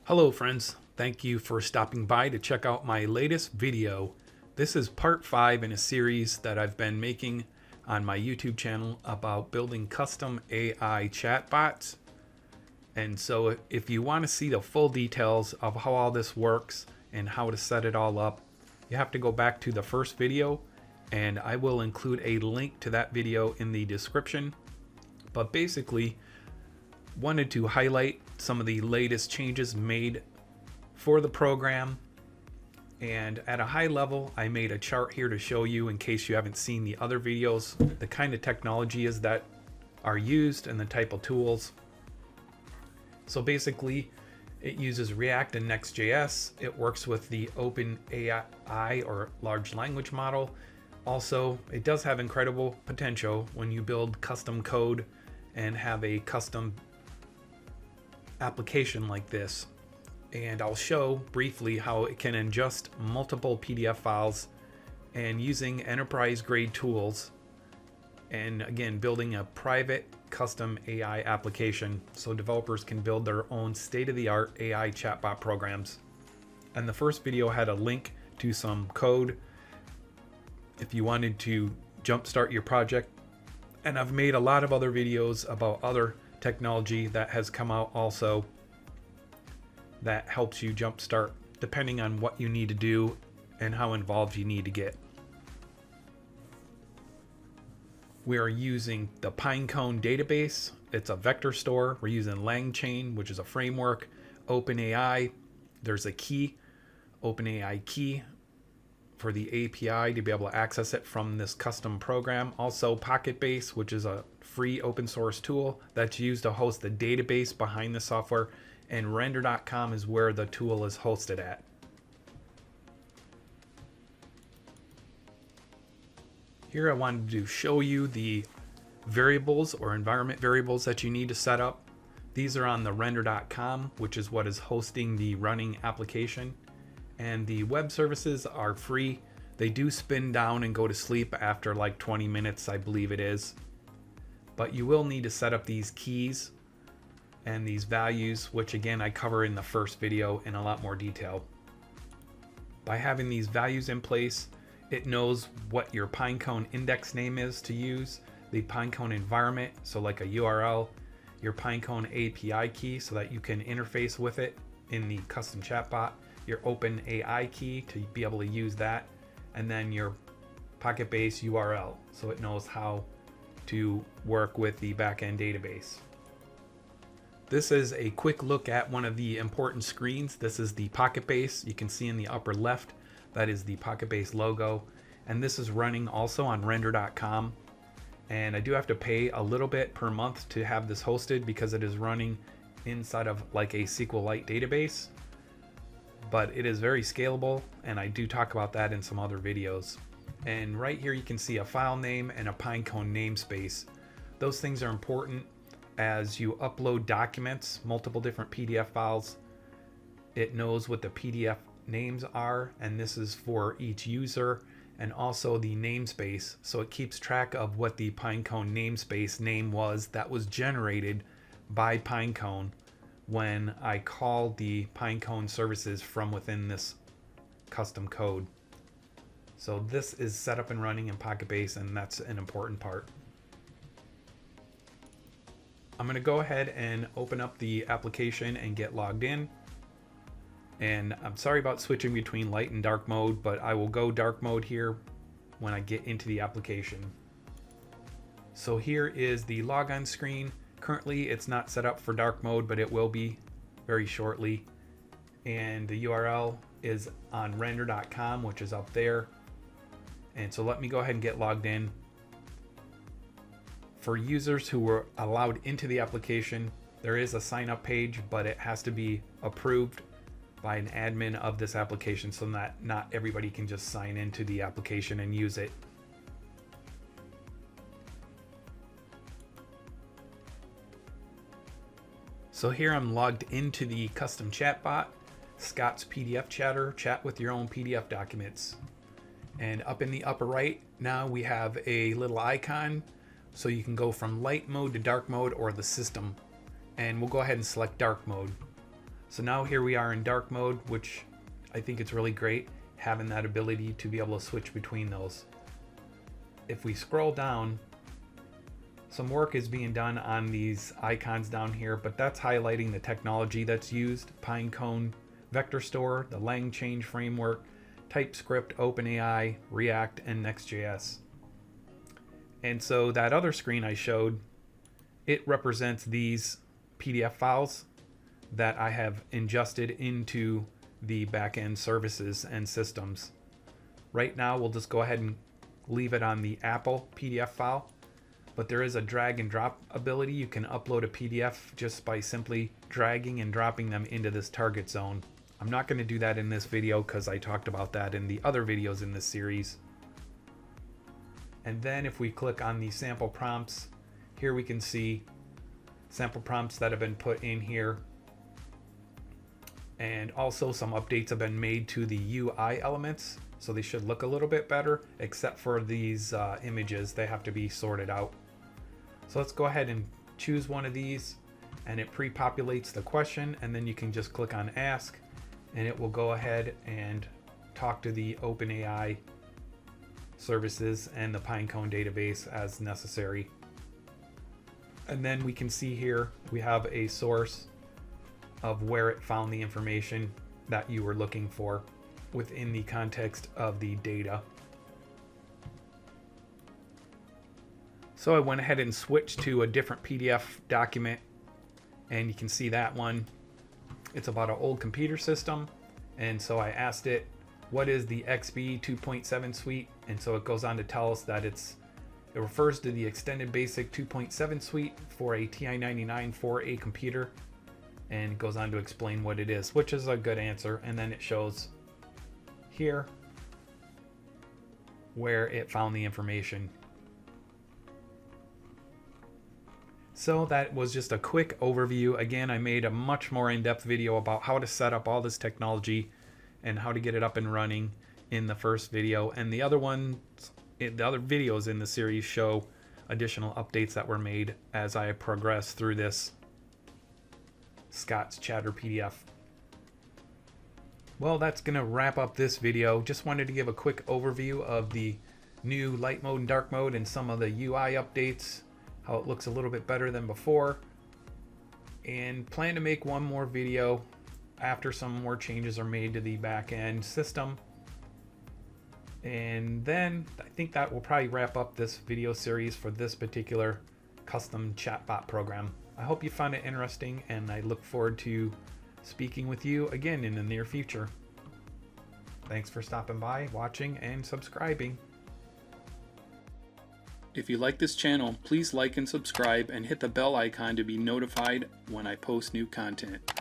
Hello friends, thank you for stopping by to check out my latest video. This is part 5 in a series that I've been making on my YouTube channel about building custom AI chatbots. And so if you want to see the full details of how all this works and how to set it all up, you have to go back to the first video, and I will include a link to that video in the description. But basically, wanted to highlight some of the latest changes made for the program, and at a high level I made a chart here to show you, in case you haven't seen the other videos, the kind of technologies that are used and the type of tools. So basically it uses React and Next.js. It works with the OpenAI or large language model. Also, it does have incredible potential when you build custom code and have a custom application like this. And I'll show briefly how it can ingest multiple PDF files and using enterprise grade tools, and again building a private custom AI application so developers can build their own state-of-the-art AI chatbot programs. And the first video had a link to some code if you wanted to jumpstart your project. And I've made a lot of other videos about other technology that has come out also that helps you jumpstart depending on what you need to do and how involved you need to get. We are using the Pinecone database. It's a vector store. We're using LangChain, which is a framework. OpenAI, there's a key, OpenAI key for the API to be able to access it from this custom program. Also Pocketbase, which is a free open source tool that's used to host the database behind the software, and render.com is where the tool is hosted at. Here I wanted to show you the variables or environment variables that you need to set up. These are on the render.com, which is what is hosting the running application. And the web services are free. They do spin down and go to sleep after like 20 minutes, I believe it is. But you will need to set up these keys and these values, which again I cover in the first video in a lot more detail. By having these values in place, it knows what your Pinecone index name is to use, the Pinecone environment, so like a URL, your Pinecone API key so that you can interface with it in the custom chatbot, your OpenAI key to be able to use that, and then your Pocketbase URL so it knows how to work with the backend database. This is a quick look at one of the important screens. This is the Pocketbase. You can see in the upper left, that is the Pocketbase logo. And this is running also on render.com. And I do have to pay a little bit per month to have this hosted because it is running inside of like a SQLite database. But it is very scalable, and I do talk about that in some other videos. And right here you can see a file name and a Pinecone namespace. Those things are important as you upload documents, multiple different PDF files. It knows what the PDF names are, and this is for each user, and also the namespace, so it keeps track of what the Pinecone namespace name was that was generated by Pinecone when I called the Pinecone services from within this custom code. So this is set up and running in Pocketbase, and that's an important part. I'm going to go ahead and open up the application and get logged in. And I'm sorry about switching between light and dark mode, but I will go dark mode here when I get into the application. So here is the logon screen. Currently it's not set up for dark mode, but it will be very shortly. And the URL is on render.com, which is up there. And so let me go ahead and get logged in. For users who were allowed into the application, there is a sign up page, but it has to be approved by an admin of this application, so that not everybody can just sign into the application and use it. So here I'm logged into the custom chatbot, Scott's PDF chatter, chat with your own PDF documents. And up in the upper right, now we have a little icon, so you can go from light mode to dark mode or the system. And we'll go ahead and select dark mode. So now here we are in dark mode, which I think it's really great having that ability to be able to switch between those. If we scroll down, some work is being done on these icons down here, but that's highlighting the technology that's used: Pinecone Vector Store, the LangChain framework, TypeScript, OpenAI, React, and Next.js. And so that other screen I showed, it represents these PDF files that I have ingested into the backend services and systems. Right now, we'll just go ahead and leave it on the Apple PDF file, but there is a drag and drop ability. You can upload a PDF just by simply dragging and dropping them into this target zone. I'm not going to do that in this video because I talked about that in the other videos in this series. And then if we click on the sample prompts, here we can see sample prompts that have been put in here. And also some updates have been made to the UI elements, so they should look a little bit better, except for these images. They have to be sorted out. So let's go ahead and choose one of these, and it pre-populates the question, and then you can just click on ask, and it will go ahead and talk to the OpenAI services and the Pinecone database as necessary. And then we can see here we have a source of where it found the information that you were looking for within the context of the data. So I went ahead and switched to a different PDF document, and you can see that one. It's about an old computer system, and so I asked it, what is the XB 2.7 suite? And so it goes on to tell us that it refers to the extended basic 2.7 suite for a TI-99 for a computer, and it goes on to explain what it is, which is a good answer. And then it shows here where it found the information. So that was just a quick overview. Again, I made a much more in-depth video about how to set up all this technology and how to get it up and running in the first video. And the other videos in the series show additional updates that were made as I progress through this Scott's Chatter PDF. Well, that's going to wrap up this video. Just wanted to give a quick overview of the new light mode and dark mode and some of the UI updates, how it looks a little bit better than before, and plan to make one more video after some more changes are made to the back-end system. And then I think that will probably wrap up this video series for this particular custom chatbot program. I hope you found it interesting, and I look forward to speaking with you again in the near future. Thanks for stopping by, watching, and subscribing. If you like this channel, please like and subscribe and hit the bell icon to be notified when I post new content.